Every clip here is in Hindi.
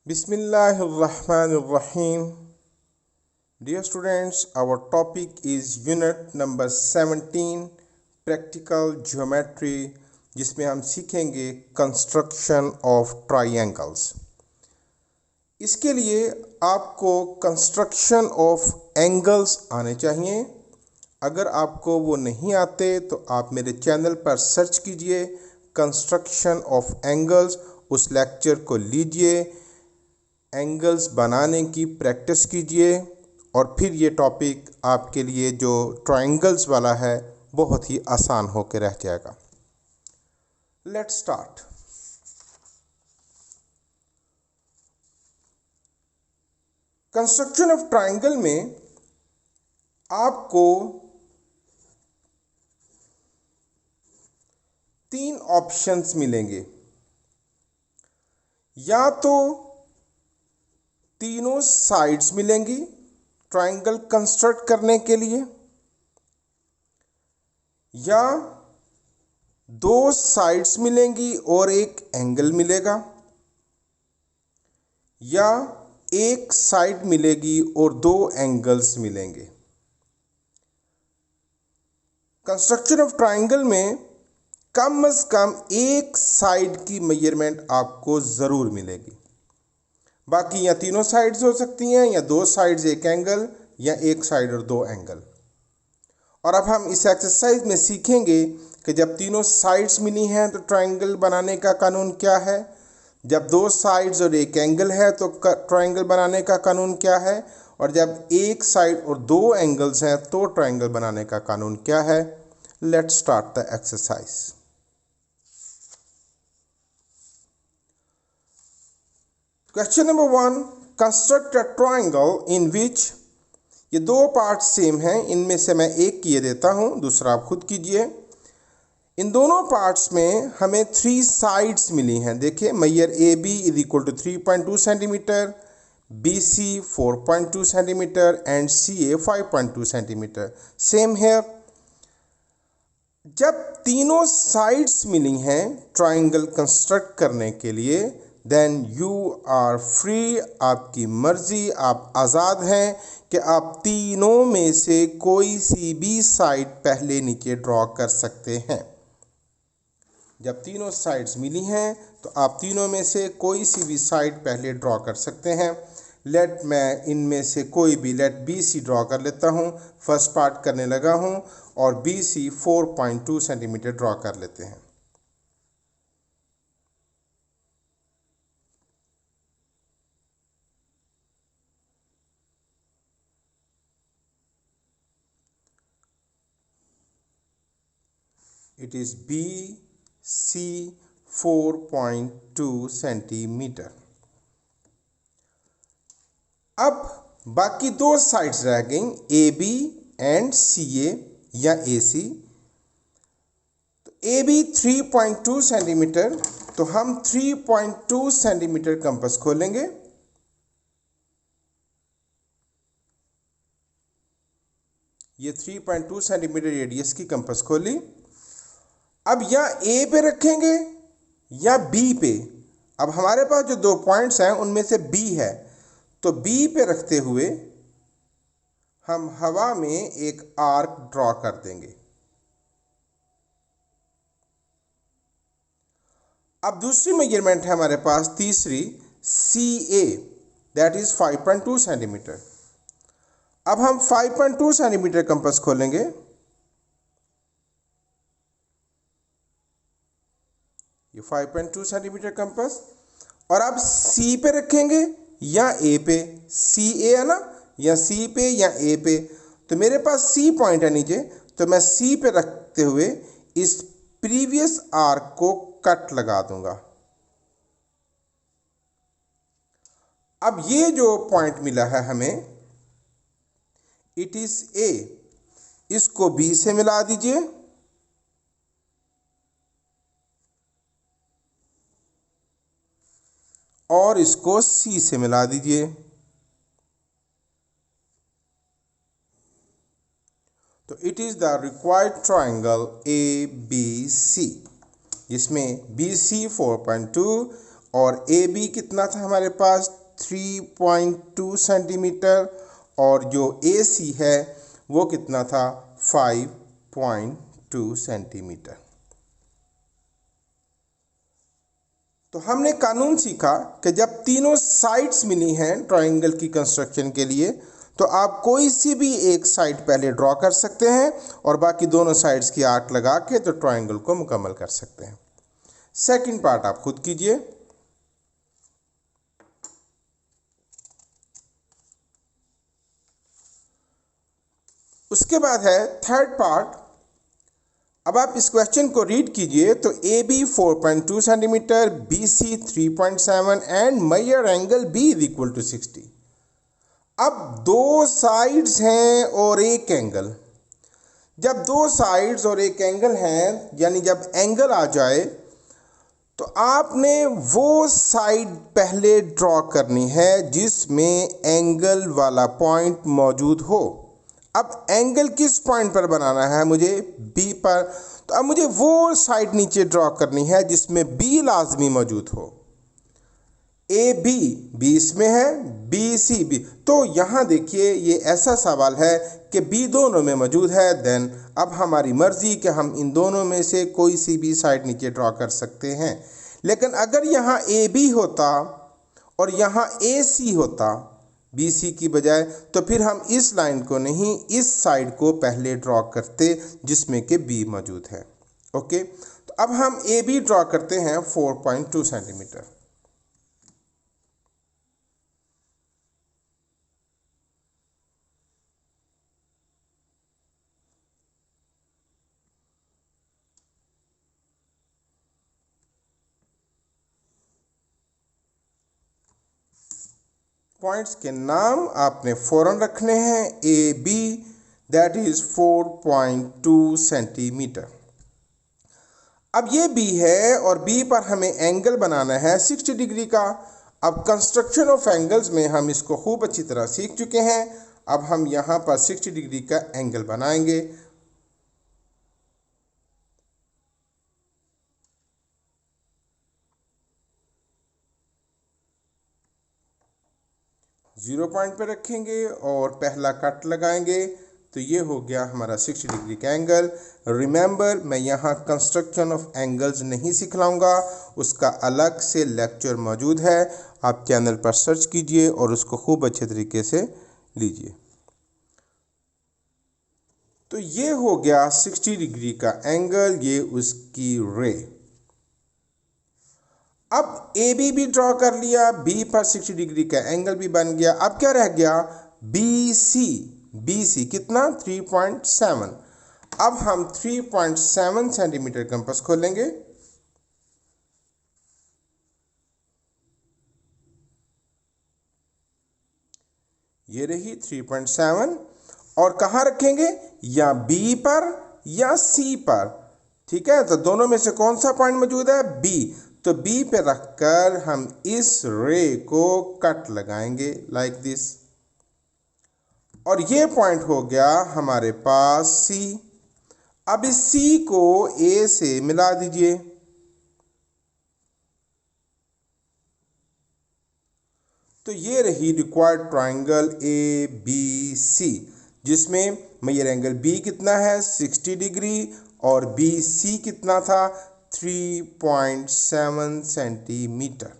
Bismillahirrahmanirrahim. Dear students, our topic is unit number 17 practical geometry जिसमें हम सीखेंगे कंस्ट्रक्शन ऑफ ट्राइंगल्स। इसके लिए आपको कंस्ट्रक्शन ऑफ एंगल्स आने चाहिए। अगर आपको वो नहीं आते तो आप मेरे चैनल पर सर्च कीजिए कंस्ट्रक्शन ऑफ एंगल्स, उस लेक्चर को लीजिए, एंगल्स बनाने की प्रैक्टिस कीजिए और फिर ये टॉपिक आपके लिए जो ट्रायंगल्स वाला है बहुत ही आसान होकर रह जाएगा। Let's start. Construction of triangle में आपको 3 ऑप्शंस मिलेंगे। या तो तीनों साइड्स मिलेंगी ट्रायंगल कंस्ट्रक्ट करने के लिए, या 2 साइड्स मिलेंगी और एक एंगल मिलेगा, या एक साइड मिलेगी और 2 एंगल्स मिलेंगे। कंस्ट्रक्शन ऑफ ट्रायंगल में कम से कम एक साइड की मेजरमेंट आपको ज़रूर मिलेगी। बाकी या तीनों साइड्स हो सकती हैं, या 2 साइड्स एक एंगल, या एक साइड और 2 एंगल। और अब हम इस एक्सरसाइज में सीखेंगे कि जब तीनों साइड्स मिली हैं तो ट्रायंगल बनाने का कानून क्या है, जब 2 साइड्स और एक एंगल है तो ट्रायंगल बनाने का कानून क्या है, और जब एक साइड और 2 एंगल्स हैं तो ट्रायंगल बनाने का कानून क्या है। Let's start the exercise. Question number 1, construct a triangle in which, ये 2 पार्ट सेम हैं, इनमें से मैं एक किए देता हूं, दूसरा आप खुद कीजिए। इन दोनों पार्ट्स में हमें 3 साइड्स मिली हैं। देखिए, मैयर A B is equal to 3.2 centimetre, B C 4.2 centimetre and C A 5.2 centimetre. Same here. जब तीनों साइड्स मिली हैं ट्रायंगल कंस्ट्रक्ट करने के लिए, देन यू आर फ्री, आपकी मर्जी, आप आज़ाद हैं कि आप तीनों में से कोई सी भी साइड पहले नीचे ड्रॉ कर सकते हैं। जब तीनों साइड्स मिली हैं तो आप तीनों में से कोई सी भी साइड पहले ड्रॉ कर सकते हैं। मैं इनमें से कोई भी बी सी ड्रॉ कर लेता हूं। फर्स्ट पार्ट करने लगा हूं और बी सी 4.2 सेंटीमीटर ड्रॉ कर लेते हैं। It is BC 4.2 centimetre. अब बाकी 2 साइड्स रह गई, ए बी एंड सी ए या ए सी। तो ए बी 3.2 सेंटीमीटर, तो हम 3.2 सेंटीमीटर कंपास खोलेंगे। ये 3.2 सेंटीमीटर रेडियस की कंपास खोली। अब या ए पे रखेंगे या बी पे। अब हमारे पास जो 2 पॉइंट्स हैं उनमें से बी है, तो बी पे रखते हुए हम हवा में एक आर्क ड्रॉ कर देंगे। अब दूसरी मेजरमेंट है हमारे पास, तीसरी, सी ए, दैट इज 5.2 सेंटीमीटर। अब हम 5.2 सेंटीमीटर कंपास खोलेंगे। ये 5.2 सेंटीमीटर कंपास, और अब सी पे रखेंगे या ए पे। सी ए है ना, या सी पे या ए पे। तो मेरे पास सी पॉइंट है नीचे, तो मैं सी पे रखते हुए इस प्रीवियस आर्क को कट लगा दूंगा। अब ये जो पॉइंट मिला है हमें, इट इज ए, इसको बी से मिला दीजिए। और इसको सी से मिला दीजिए। तो it is the required triangle A B C, जिसमें बी सी 4.2 और ए बी कितना था हमारे पास 3.2 सेंटीमीटर, और जो ए सी है वो कितना था 5.2 सेंटीमीटर। तो हमने कानून सीखा कि जब तीनों साइड्स मिली हैं ट्रायंगल की कंस्ट्रक्शन के लिए, तो आप कोई सी भी एक साइड पहले ड्रॉ कर सकते हैं और बाकी दोनों साइड्स की आर्क लगा के तो ट्रायंगल को मुकम्मल कर सकते हैं। सेकंड पार्ट आप खुद कीजिए। उसके बाद है थर्ड पार्ट। अब आप इस क्वेश्चन को रीड कीजिए तो A B 4.2 centimetre, B C 3.7 and measure angle B is equal to 60। अब दो साइड्स हैं और एक एंगल। जब दो साइड्स और एक एंगल हैं, यानी जब एंगल आ जाए, तो आपने वो साइड पहले ड्रॉ करनी है जिसमें एंगल वाला पॉइंट मौजूद हो। अब एंगल किस पॉइंट पर बनाना है मुझे? बी पर। तो अब मुझे वो साइड नीचे ड्रॉ करनी है जिसमें बी लाजमी मौजूद हो। ए बी, बी इसमें है, बी सी बी। तो यहाँ देखिए ये ऐसा सवाल है कि बी दोनों में मौजूद है, देन अब हमारी मर्जी कि हम इन दोनों में से कोई सी भी साइड नीचे ड्रॉ कर सकते हैं। लेकिन अगर यहाँ ए बी होता और यहाँ ए सी होता बी सी की बजाय, तो फिर हम इस लाइन को नहीं, इस साइड को पहले ड्रॉ करते जिसमें कि बी मौजूद है। ओके, तो अब हम ए बी ड्रॉ करते हैं 4.2 सेंटीमीटर। पॉइंट्स के नाम आपने फौरन रखने हैं। A B that is 4.2 centimetre. अब ये बी है और बी पर हमें एंगल बनाना है 60 डिग्री का। अब कंस्ट्रक्शन ऑफ एंगल्स में हम इसको खूब अच्छी तरह सीख चुके हैं। अब हम यहाँ पर 60 डिग्री का एंगल बनाएंगे। जीरो पॉइंट पे रखेंगे और पहला कट लगाएंगे। तो ये हो गया हमारा 60 डिग्री का एंगल। रिमेंबर, मैं यहाँ कंस्ट्रक्शन ऑफ एंगल्स नहीं सिखलाऊंगा, उसका अलग से लेक्चर मौजूद है। आप चैनल पर सर्च कीजिए और उसको खूब अच्छे तरीके से लीजिए। तो ये हो गया 60 डिग्री का एंगल, ये उसकी रे। अब ए बी भी ड्रॉ कर लिया, बी पर 60 डिग्री का एंगल भी बन गया। अब क्या रह गया? बी सी। बी सी कितना? 3.7। अब हम 3.7 सेंटीमीटर कंपास खोलेंगे। ये रही 3.7। और कहाँ रखेंगे? या बी पर या सी पर। ठीक है, तो दोनों में से कौन सा पॉइंट मौजूद है? बी। तो बी पे रखकर हम इस रे को कट लगाएंगे लाइक दिस, और ये पॉइंट हो गया हमारे पास सी। अब इस सी को ए से मिला दीजिए। तो ये रही required triangle A B C, जिसमें मेजर एंगल बी कितना है 60 डिग्री और बी सी कितना था 3.7 सेंटीमीटर।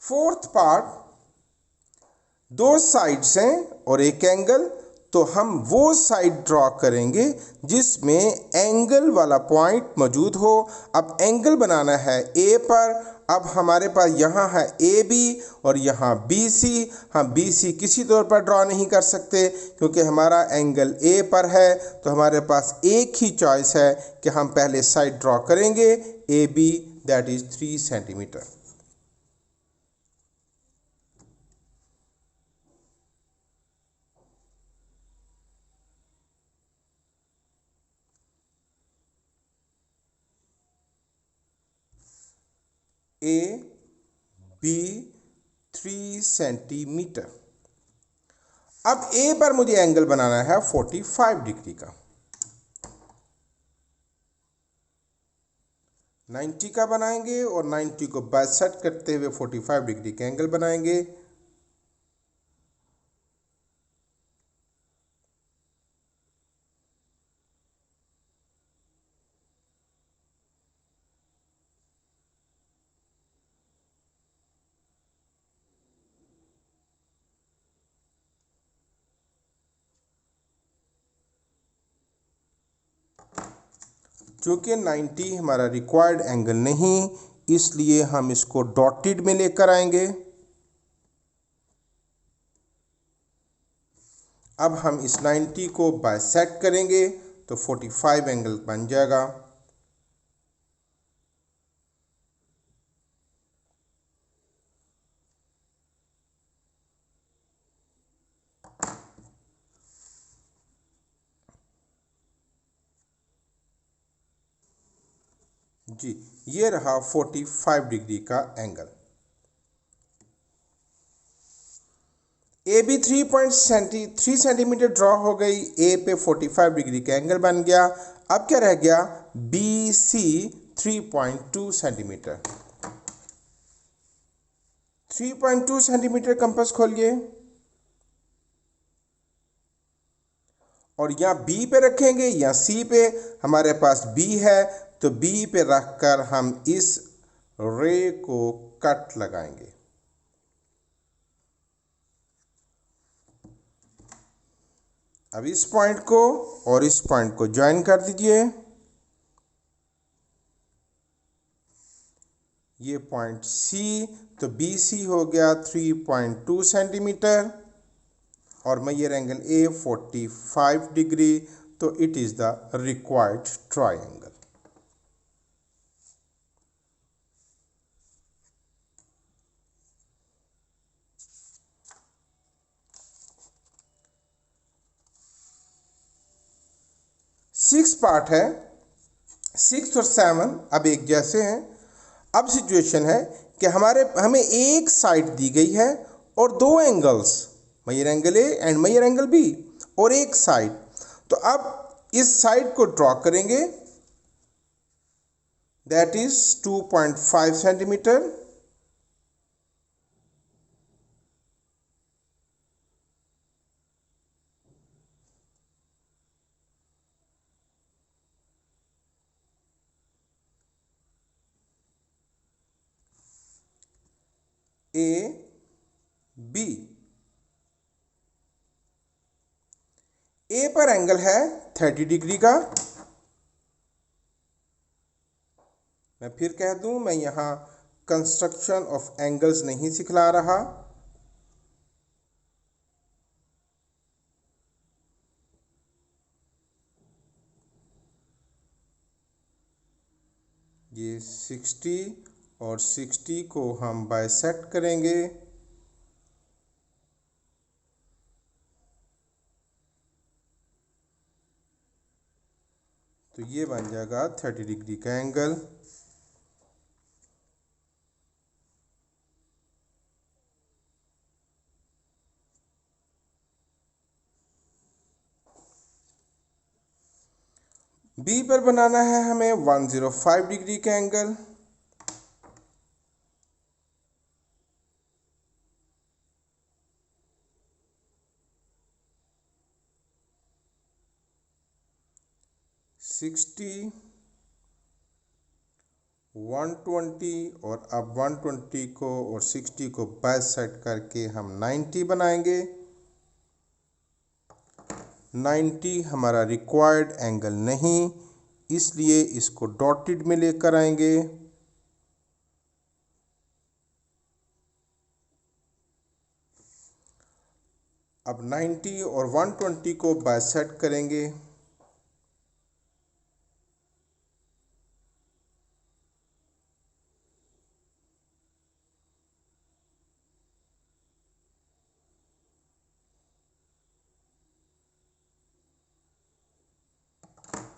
फोर्थ पार्ट, दो साइड्स हैं और एक एंगल, तो हम वो साइड ड्रॉ करेंगे जिसमें एंगल वाला पॉइंट मौजूद हो। अब एंगल बनाना है ए पर। अब हमारे पास यहाँ है ए बी और यहाँ बी सी। हम बी सी किसी तौर पर ड्रॉ नहीं कर सकते क्योंकि हमारा एंगल ए पर है। तो हमारे पास एक ही चॉइस है कि हम पहले साइड ड्रॉ करेंगे A B, that is 3 centimetre. A B 3 centimetre. अब ए पर मुझे एंगल बनाना है 45 डिग्री का। 90 का बनाएंगे और 90 को बाइसेक्ट करते हुए 45 डिग्री का एंगल बनाएंगे। चूँकि 90 हमारा रिक्वायर्ड एंगल नहीं, इसलिए हम इसको डॉटेड में लेकर आएंगे। अब हम इस 90 को बाइसेक्ट करेंगे तो 45 एंगल बन जाएगा। जी, ये रहा 45 डिग्री का angle. A B 3 centimetre draw हो गई। ए पे 45 डिग्री का एंगल बन गया। अब क्या रह गया? B C 3.2 centimetre. 3.2 centimetre compass खोलिए और यहाँ बी पे रखेंगे या सी पे। हमारे पास बी है तो बी पे रखकर हम इस रे को कट लगाएंगे। अब इस पॉइंट को और इस पॉइंट को ज्वाइन कर दीजिए। ये पॉइंट सी, तो बी सी हो गया 3.2 सेंटीमीटर और मेजर एंगल ए 45 डिग्री। तो it is the required triangle. Six part है, 6 और 7 अब एक जैसे हैं। अब सिचुएशन है कि हमें एक साइड दी गई है और दो angles, measure angle A and measure angle B, और एक साइड। तो अब इस साइड को ड्रॉ करेंगे, that is 2.5 centimetre. A B, A पर एंगल है 30 डिग्री का। मैं फिर कह दूं, मैं यहां कंस्ट्रक्शन ऑफ एंगल्स नहीं सिखला रहा। ये 60 और 60 को हम बाइसेक्ट करेंगे। तो ये बन जाएगा 30 डिग्री का एंगल। बी पर बनाना है हमें 105 डिग्री का एंगल। सिक्सटी, 120 और अब 120 को और 60 को बाइसेक्ट करके हम 90 बनाएंगे। 90 हमारा रिक्वायर्ड एंगल नहीं, इसलिए इसको डॉटेड में लेकर आएंगे। अब 90 और 120 को बाइसेक्ट करेंगे।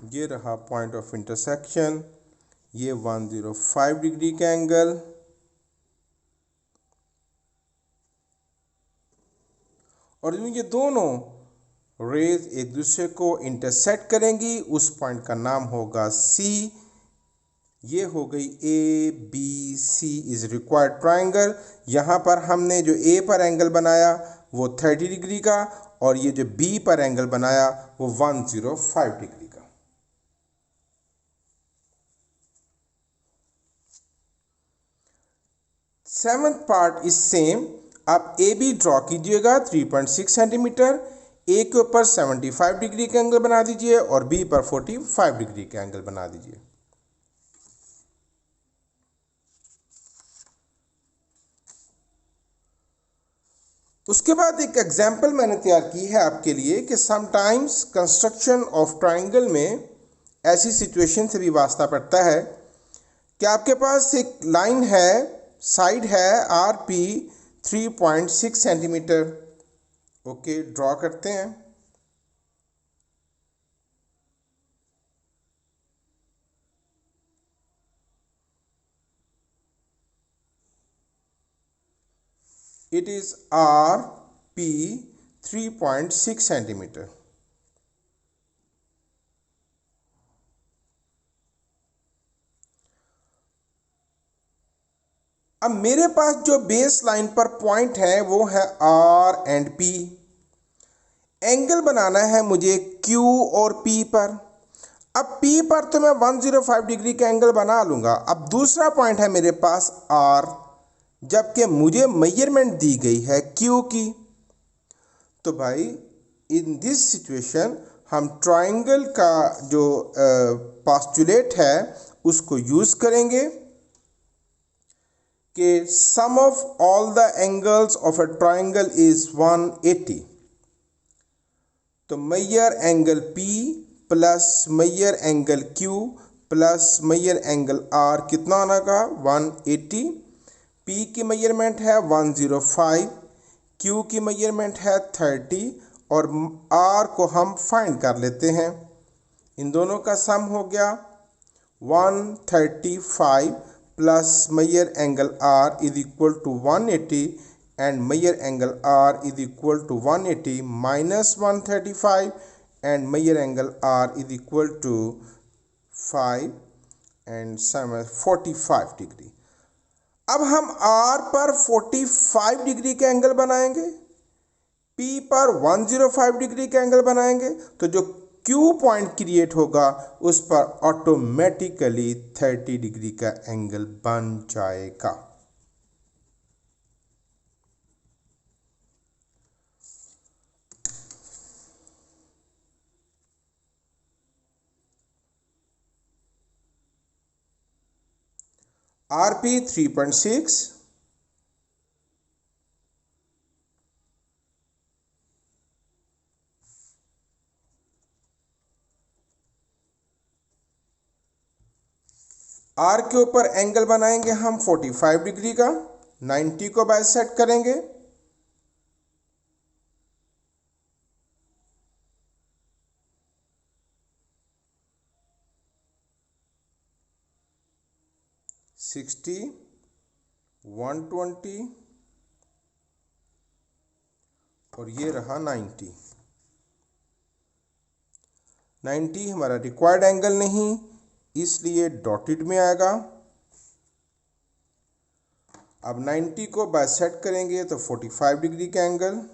ये रहा पॉइंट ऑफ इंटरसेक्शन। ये 105 डिग्री का एंगल और ये दोनों रेज एक दूसरे को इंटरसेक्ट करेंगी, उस पॉइंट का नाम होगा सी। ये हो गई A B C is required triangle. यहाँ पर हमने जो ए पर एंगल बनाया वो 30 डिग्री का, और ये जो बी पर एंगल बनाया वो 105 डिग्री का। Seventh part is same. आप ए बी ड्रॉ कीजिएगा 3.6 सेंटीमीटर। ए के ऊपर 75 डिग्री का एंगल बना दीजिए और बी पर 45 डिग्री का एंगल बना दीजिए। उसके बाद एक एग्जाम्पल मैंने तैयार की है आपके लिए कि समटाइम्स कंस्ट्रक्शन ऑफ ट्राइंगल में ऐसी सिचुएशन से भी वास्ता पड़ता है कि आपके पास एक लाइन है, साइड है R P 3.6 centimetre. Okay, draw करते हैं। It is R P 3.6 centimetre. अब मेरे पास जो बेस लाइन पर पॉइंट है वो है आर एंड पी। एंगल बनाना है मुझे क्यू और पी पर। अब पी पर तो मैं 105 डिग्री का एंगल बना लूंगा। अब दूसरा पॉइंट है मेरे पास आर, जबकि मुझे मेजरमेंट दी गई है क्यू की। तो भाई इन दिस सिचुएशन हम ट्राइंगल का जो पोस्टुलेट है उसको यूज करेंगे कि sum of all the angles of a triangle is 180। तो measure angle P plus measure angle Q plus measure angle R कितना आना का 180। P की मेजरमेंट है 105, Q की मेजरमेंट है 30 और R को हम फाइंड कर लेते हैं। इन दोनों का सम हो गया 135 plus measure angle R is equal to 180 and measure angle R is equal to 180 minus 135 and measure angle R is equal to 5 and 45 degree. अब हम R पर 45 डिग्री का एंगल बनाएंगे, P पर 105 डिग्री का एंगल बनाएंगे, तो जो Q पॉइंट क्रिएट होगा उस पर ऑटोमेटिकली 30 डिग्री का एंगल बन जाएगा। RP 3.6, R के ऊपर एंगल बनाएंगे हम 45 डिग्री का, 90 को बाइसेक्ट करेंगे। सिक्सटी 120 और ये रहा 90। 90 हमारा रिक्वायर्ड एंगल नहीं, इसलिए डॉटेड में आएगा। अब 90 को बाइसेक्ट करेंगे तो 45 डिग्री का एंगल।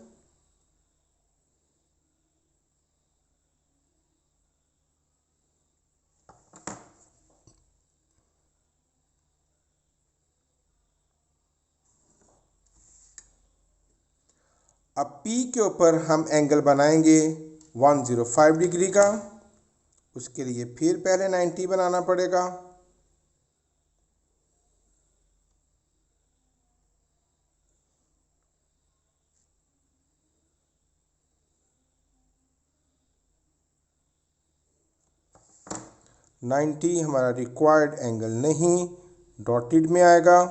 अब P के ऊपर हम एंगल बनाएंगे 105 डिग्री का। उसके लिए फिर पहले 90 बनाना पड़ेगा। नाइन्टी हमारा रिक्वायर्ड एंगल नहीं, डॉटेड में आएगा।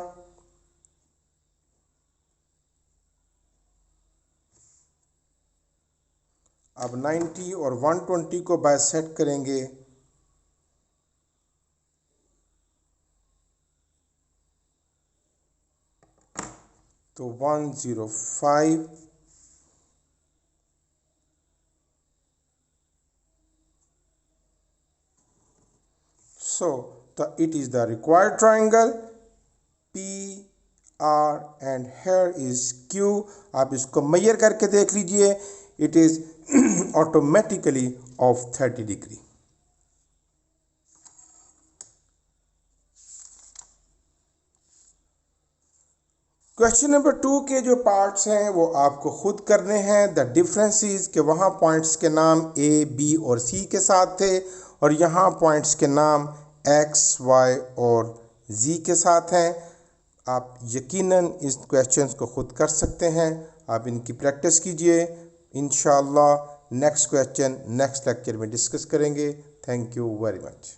अब 90 और 120 को बाइसेक्ट करेंगे तो 105 So it is the required triangle P R and here is Q. आप इसको measure करके देख लीजिए. It is automatically of 30 degree. Question number 2 के जो पार्ट्स हैं वो आपको खुद करने हैं. द डिफरेंस इज कि वहाँ पॉइंट्स के नाम A, B और C के साथ थे और यहाँ पॉइंट्स के नाम X, Y और Z के साथ हैं. आप यकीनन इस क्वेश्चंस को खुद कर सकते हैं. आप इनकी प्रैक्टिस कीजिए. इंशाअल्लाह नेक्स्ट क्वेश्चन नेक्स्ट लेक्चर में डिस्कस करेंगे. Thank you very much.